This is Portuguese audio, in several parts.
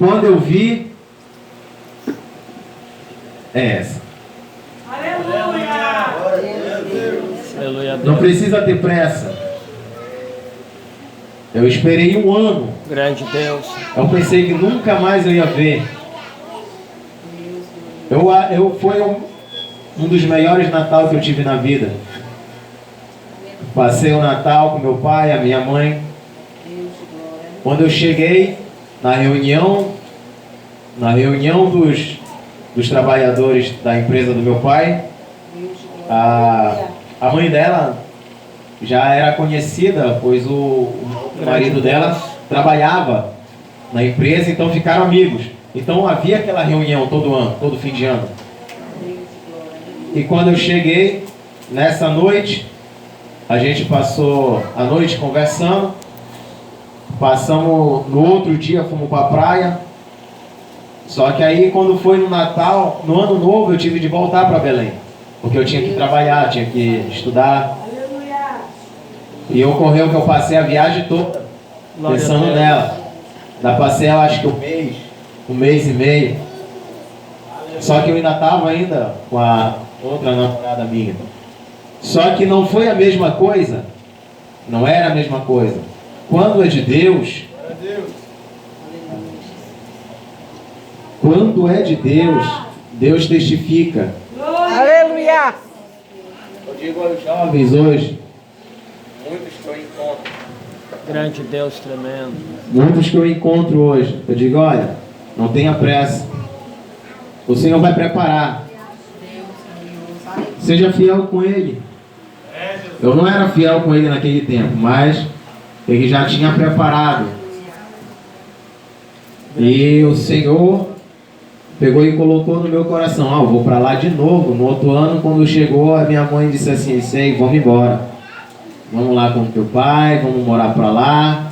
Quando eu vi, é essa. Aleluia. Não precisa ter pressa. Eu esperei 1 ano. Grande Deus. Eu pensei que nunca mais eu ia ver. Foi um dos melhores Natal que eu tive na vida. Passei o Natal com meu pai, a minha mãe. Quando eu cheguei na reunião dos trabalhadores da empresa do meu pai, a mãe dela já era conhecida, pois o marido dela trabalhava na empresa, então ficaram amigos. Então havia aquela reunião todo ano, todo fim de ano. E quando eu cheguei, nessa noite, a gente passou a noite conversando. Passamos, no outro dia fomos para a praia. Só que aí quando foi no Natal, no Ano Novo, eu tive de voltar para Belém. Porque eu tinha que trabalhar, tinha que estudar. E ocorreu que eu passei a viagem toda pensando nela. Da passei, eu acho que um mês e meio. Só que eu ainda estava ainda com a outra namorada minha. Só que não foi a mesma coisa. Não era a mesma coisa. Quando é de Deus, quando é de Deus, Deus testifica. Aleluia! Eu digo aos jovens hoje, muitos que eu encontro. Grande Deus tremendo. Muitos que eu encontro hoje, eu digo, olha, não tenha pressa. O Senhor vai preparar. Seja fiel com Ele. Eu não era fiel com Ele naquele tempo, mas Ele já tinha preparado. E o Senhor pegou e colocou no meu coração, eu vou para lá de novo. No outro ano, quando chegou, a minha mãe disse assim, sei, vamos embora. Vamos lá com o teu pai, vamos morar para lá.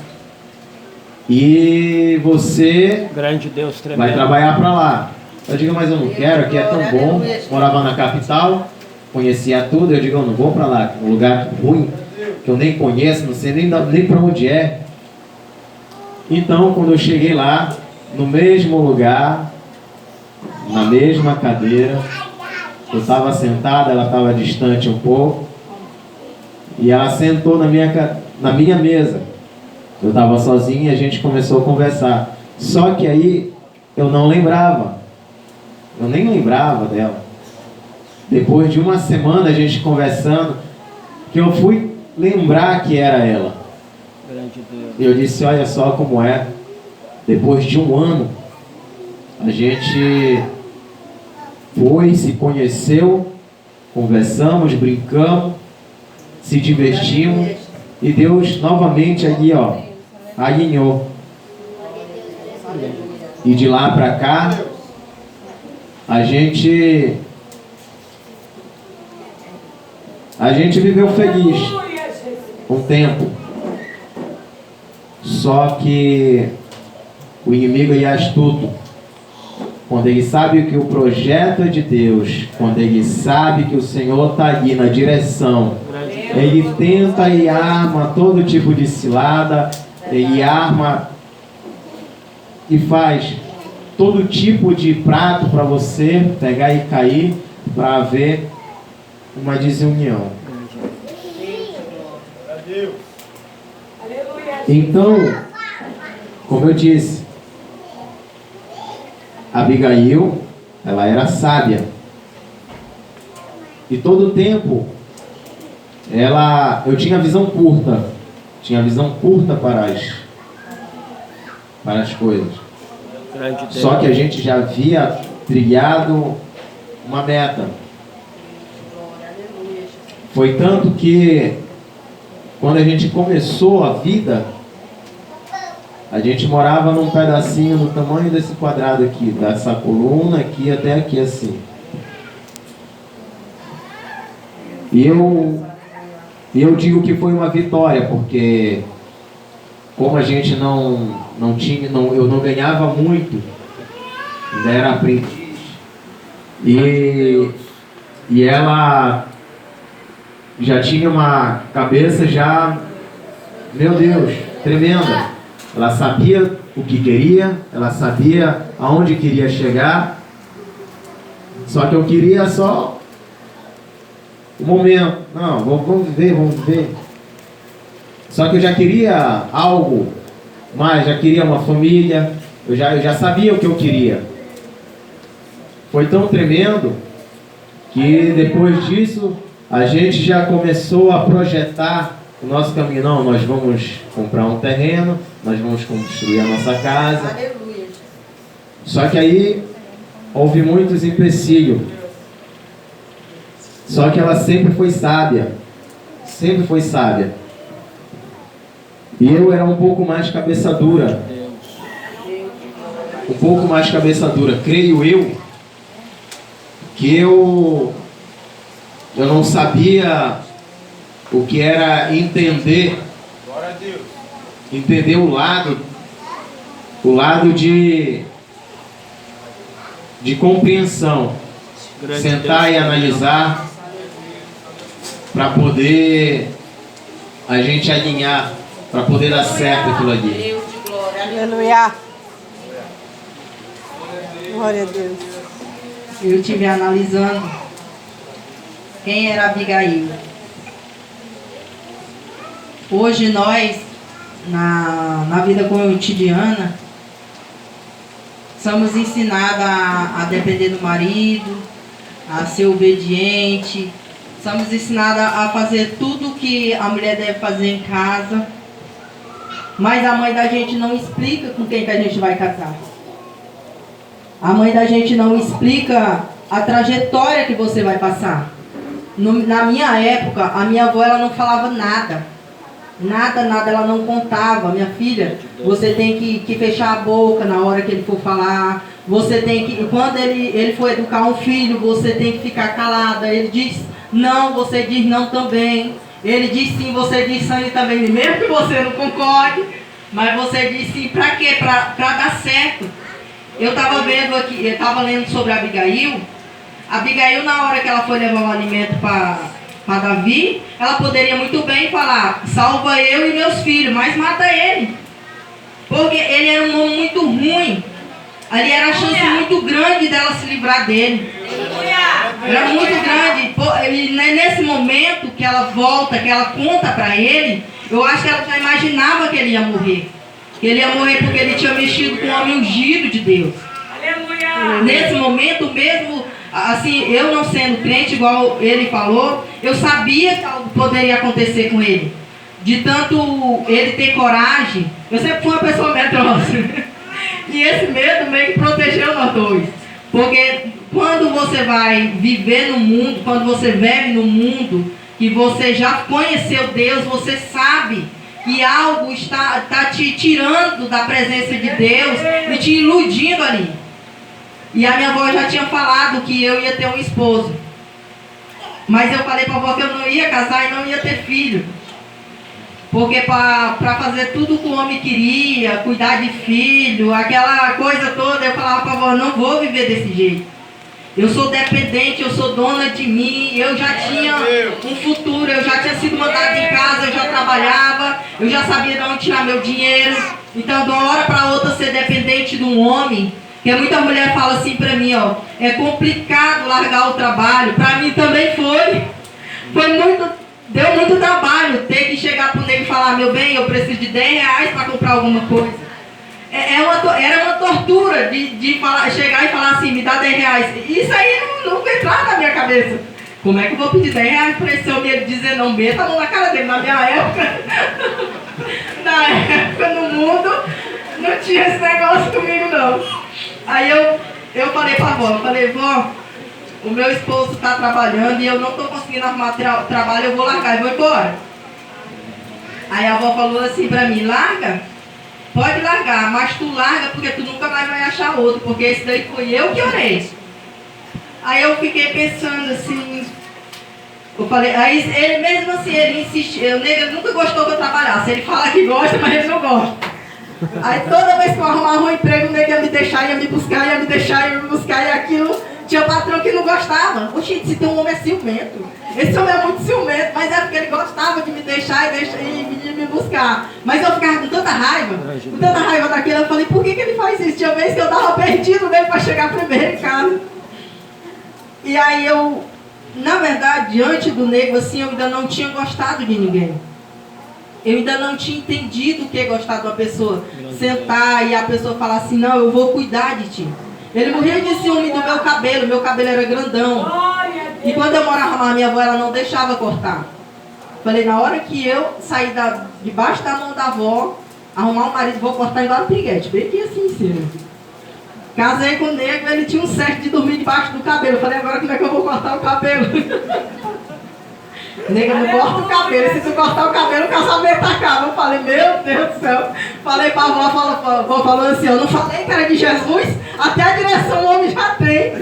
E você Grande Deus tremendo. vai trabalhar para lá. Eu digo, mas eu não quero, aqui é tão bom. Morava na capital, conhecia tudo. Eu digo, eu não vou para lá, um lugar ruim, que eu nem conheço, não sei nem para onde é. Então, quando eu cheguei lá, no mesmo lugar, na mesma cadeira, eu estava sentado, ela estava distante um pouco, e ela sentou na minha mesa. Eu estava sozinho e a gente começou a conversar. Só que aí eu não lembrava. Eu nem lembrava dela. Depois de uma semana a gente conversando, que eu fui lembrar que era ela. Grande Deus. E eu disse, olha só como é. Depois de 1 ano, a gente foi, se conheceu, conversamos, brincamos, se divertimos. E Deus novamente ali, alinhou. E de lá para cá, a gente viveu feliz um tempo. Só que o inimigo é astuto. Quando ele sabe que o projeto é de Deus, quando ele sabe que o Senhor está ali na direção, ele tenta e arma todo tipo de cilada, ele arma e faz todo tipo de prato para você pegar e cair, para haver uma desunião. Então, como eu disse, Abigail, ela era sábia. E todo o tempo, eu tinha visão curta. Tinha visão curta para as coisas. Só que a gente já havia trilhado uma meta. Foi tanto que, quando a gente começou a vida, a gente morava num pedacinho do tamanho desse quadrado aqui, dessa coluna aqui até aqui assim. E eu digo que foi uma vitória, porque como a gente eu não ganhava muito, ainda era aprendiz, e ela já tinha uma cabeça já, meu Deus, tremenda. Ela sabia o que queria, ela sabia aonde queria chegar, só que eu queria só o momento. Não, vamos viver. Só que eu já queria algo mais, já queria uma família, eu já sabia o que eu queria. Foi tão tremendo que depois disso a gente já começou a projetar o nosso caminho. Não, nós vamos comprar um terreno, nós vamos construir a nossa casa. Aleluia. Só que aí houve muitos empecilhos. Só que ela sempre foi sábia. Sempre foi sábia. E eu era um pouco mais cabeça dura. Um pouco mais cabeça dura. Creio eu que eu não sabia o que era entender o lado de compreensão, sentar e analisar para poder a gente alinhar, para poder dar certo aquilo ali. Deus de glória. Aleluia. Glória a Deus. Eu estive analisando quem era Abigail. Hoje nós, na vida cotidiana, somos ensinados a depender do marido, a ser obediente. Somos ensinados a fazer tudo que a mulher deve fazer em casa. Mas a mãe da gente não explica com quem que a gente vai casar. A mãe da gente não explica a trajetória que você vai passar. Na minha época, a minha avó ela não falava nada. Nada, ela não contava. Minha filha, você tem que fechar a boca na hora que ele for falar. Você tem que, quando ele for educar um filho, você tem que ficar calada. Ele diz não, você diz não também. Ele diz sim, você diz sim também. Mesmo que você não concorde, mas você diz sim, pra quê? Pra dar certo. Eu estava vendo aqui, eu estava lendo sobre a Abigail. Abigail, na hora que ela foi levar o alimento para Davi, ela poderia muito bem falar, salva eu e meus filhos, mas mata ele. Porque ele era um homem muito ruim. Ali era a chance muito grande dela se livrar dele. Era muito grande. E nesse momento que ela volta, que ela conta para ele, eu acho que ela já imaginava que ele ia morrer. Que ele ia morrer porque ele tinha mexido com o homem ungido de Deus. Aleluia. Nesse momento mesmo, assim, eu não sendo crente, igual ele falou, eu sabia que algo poderia acontecer com ele. De tanto ele ter coragem, eu sempre fui uma pessoa medrosa. E esse medo meio que protegeu nós dois. Porque quando você vai viver no mundo, quando você vive no mundo, que você já conheceu Deus, você sabe que algo está te tirando da presença de Deus e te iludindo ali. E a minha avó já tinha falado que eu ia ter um esposo. Mas eu falei para a avó que eu não ia casar e não ia ter filho. Porque para fazer tudo que o homem queria, cuidar de filho, aquela coisa toda, eu falava para a avó, não vou viver desse jeito. Eu sou dependente, eu sou dona de mim, eu já tinha um futuro, eu já tinha sido mandada em casa, eu já trabalhava, eu já sabia de onde tirar meu dinheiro. Então, de uma hora para outra, ser dependente de um homem, que muita mulher fala assim para mim, ó, é complicado largar o trabalho. Para mim também foi. Deu muito trabalho ter que chegar para o nego e falar, meu bem, eu preciso de R$10 para comprar alguma coisa. Era uma tortura de chegar e falar assim, me dá R$10. Isso aí nunca entrava na minha cabeça. Como é que eu vou pedir R$10 para esse homem ele dizer não? Meta a mão na cara dele. Na minha época, no mundo, não tinha esse negócio comigo não. Aí eu falei para a avó, vó, o meu esposo está trabalhando e eu não estou conseguindo arrumar trabalho, eu vou largar e vou embora. Aí a avó falou assim para mim, larga? Pode largar, mas tu larga porque tu nunca mais vai achar outro, porque esse daí foi eu que orei. Aí eu fiquei pensando assim, eu falei, aí ele mesmo assim, ele insistiu, ele nunca gostou que eu trabalhasse, ele fala que gosta, mas ele não gosta. Aí toda vez que eu arrumava um emprego, o nego ia me deixar, ia me buscar, ia me deixar, ia me buscar, e aquilo, tinha patrão que não gostava. Oxi, se tem um homem é ciumento. Esse homem é muito ciumento, mas é porque ele gostava de me deixar e me buscar. buscar. Mas eu ficava com tanta raiva daquilo. Eu falei, por que ele faz isso? Tinha vez que eu tava perdido nele para chegar primeiro em casa. E aí eu, na verdade, diante do nego, assim, eu ainda não tinha gostado de ninguém. Eu ainda não tinha entendido o que é gostar de uma pessoa. Sentar e a pessoa falar assim, não, eu vou cuidar de ti. Ele morria de ciúme do meu cabelo era grandão. E quando eu morava com a minha avó, ela não deixava cortar. Falei, na hora que eu sair debaixo da mão da avó, arrumar um marido, vou cortar igual um piriguete, bem aqui assim em cima. Casei com o nego, ele tinha um certo de dormir debaixo do cabelo. Falei, agora como é que eu vou cortar o cabelo? Nega, não corta o cabelo. Se tu cortar o cabelo, o casamento acaba. Eu falei, meu Deus do céu. Falei pra avó, a avó falou assim, eu não falei que era de Jesus? Até a direção o homem já tem.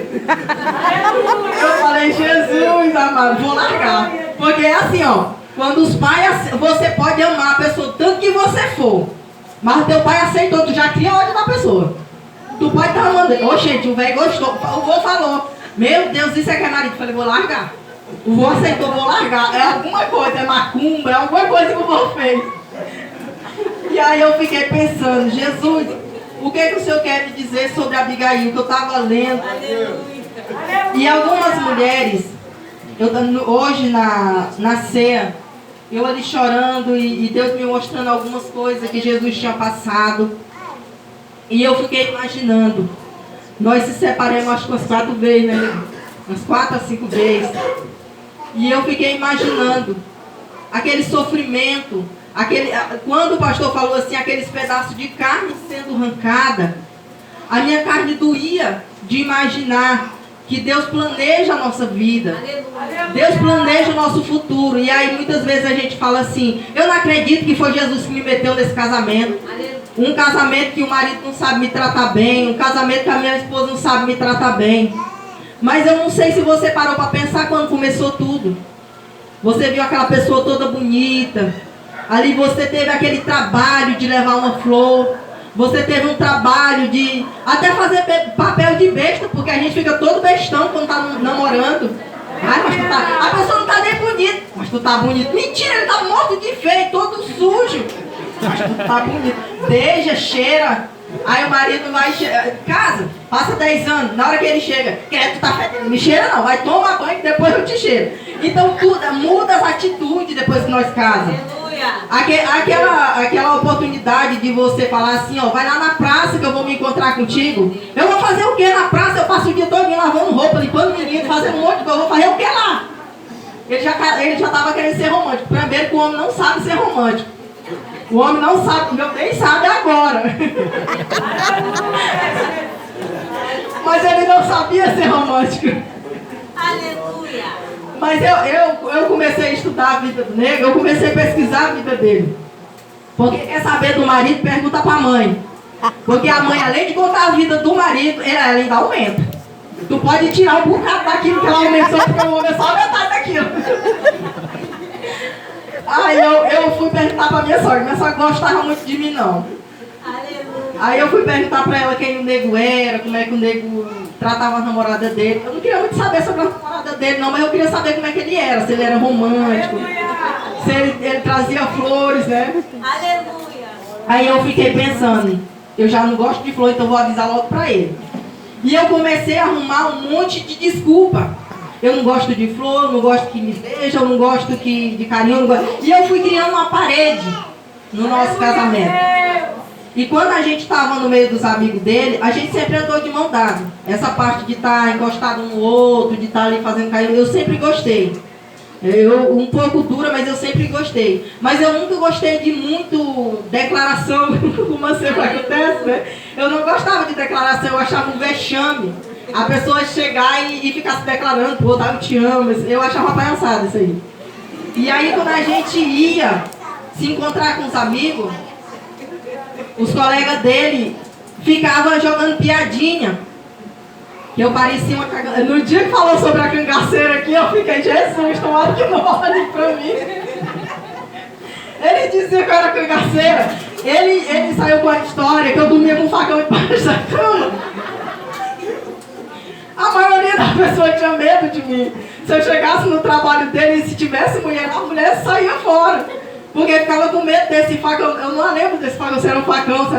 Eu falei, Jesus, amado, vou largar. Porque é assim, ó. Quando os pais, você pode amar a pessoa tanto que você for. Mas teu pai aceitou, tu já cria ódio na pessoa. Tu pode estar amando. Ô, gente, o velho gostou. O vô falou, meu Deus, isso é que é marido. Eu falei, vou largar. O vô aceitou, vou largar. É alguma coisa, é macumba, é alguma coisa que o vô fez. E aí eu fiquei pensando, Jesus, o que o Senhor quer me dizer sobre Abigail, que eu estava lendo. E algumas mulheres, hoje na ceia, eu ali chorando e Deus me mostrando algumas coisas que Jesus tinha passado. E eu fiquei imaginando, nós se separamos acho que umas 4 vezes, né? Umas 4 a 5 vezes. E eu fiquei imaginando aquele sofrimento, quando o pastor falou assim, aqueles pedaços de carne sendo arrancada, a minha carne doía de imaginar que Deus planeja a nossa vida. Deus planeja o nosso futuro. E aí muitas vezes a gente fala assim, eu não acredito que foi Jesus que me meteu nesse casamento. Um casamento que o marido não sabe me tratar bem, um casamento que a minha esposa não sabe me tratar bem. Mas eu não sei se você parou para pensar quando começou tudo. Você viu aquela pessoa toda bonita. Ali você teve aquele trabalho de levar uma flor. Você teve um trabalho de até fazer papel de besta, porque a gente fica todo bestão quando está namorando. Ai, mas tu tá, a pessoa não está nem bonita. Mas tu tá bonito. Mentira, ele tá morto de feio, todo sujo. Mas tu tá bonito. Beija, cheira. Aí o marido vai, casa, passa 10 anos, na hora que ele chega, tu tá fedendo, me cheira não, vai tomar banho que depois eu te cheiro. Então tudo, muda as atitudes depois que nós casamos. Aquela oportunidade de você falar assim, ó, vai lá na praça que eu vou me encontrar contigo. Eu vou fazer o que na praça? Eu passo o dia todo lavando roupa, limpando menino, fazendo um monte de coisa, eu vou fazer o que lá? Ele já tava querendo ser romântico. Primeiro que o homem não sabe ser romântico. O homem não sabe, meu nem sabe agora. Mas ele não sabia ser romântico. Aleluia. Mas eu comecei a estudar a vida do negro, eu comecei a pesquisar a vida dele. Porque quer saber do marido, pergunta pra mãe. Porque a mãe, além de contar a vida do marido, ela ainda aumenta. Tu pode tirar um bocado daquilo que ela aumentou, porque o homem é só metade daquilo. Aí eu fui perguntar pra minha sogra gostava muito de mim não. Aleluia. Aí eu fui perguntar pra ela quem o nego era, como é que o nego tratava a namorada dele. Eu não queria muito saber sobre a namorada dele não, mas eu queria saber como é que ele era, se ele era romântico, se ele trazia flores, né? Aleluia. Aí eu fiquei pensando, eu já não gosto de flor, então vou avisar logo pra ele. E eu comecei a arrumar um monte de desculpa. Eu não gosto de flor, não gosto que me beijam, eu não gosto de carinho, não gosto. E eu fui criando uma parede no nosso casamento. E quando a gente estava no meio dos amigos dele, a gente sempre andou de mão dada. Essa parte de estar encostado um no outro, de estar ali fazendo carinho, eu sempre gostei. Um pouco dura, mas eu sempre gostei. Mas eu nunca gostei de muito declaração, como sempre acontece, né? Eu não gostava de declaração, eu achava um vexame. A pessoa chegar e ficar se declarando, pô, eu te amo, eu achava palhaçada isso aí. E aí quando a gente ia se encontrar com os amigos, os colegas dele ficavam jogando piadinha. Que eu parecia uma cagaceira. No dia que falou sobre a cangaceira aqui, eu fiquei, Jesus, tomara que não olhe pra mim. Ele dizia que eu era cangaceira. Ele saiu com a história que eu dormia com um facão embaixo da cama. A maioria das pessoas tinha medo de mim. Se eu chegasse no trabalho dele e se tivesse mulher, a mulher saía fora. Porque ficava com medo desse facão. Eu não lembro desse facão, se era um facão, se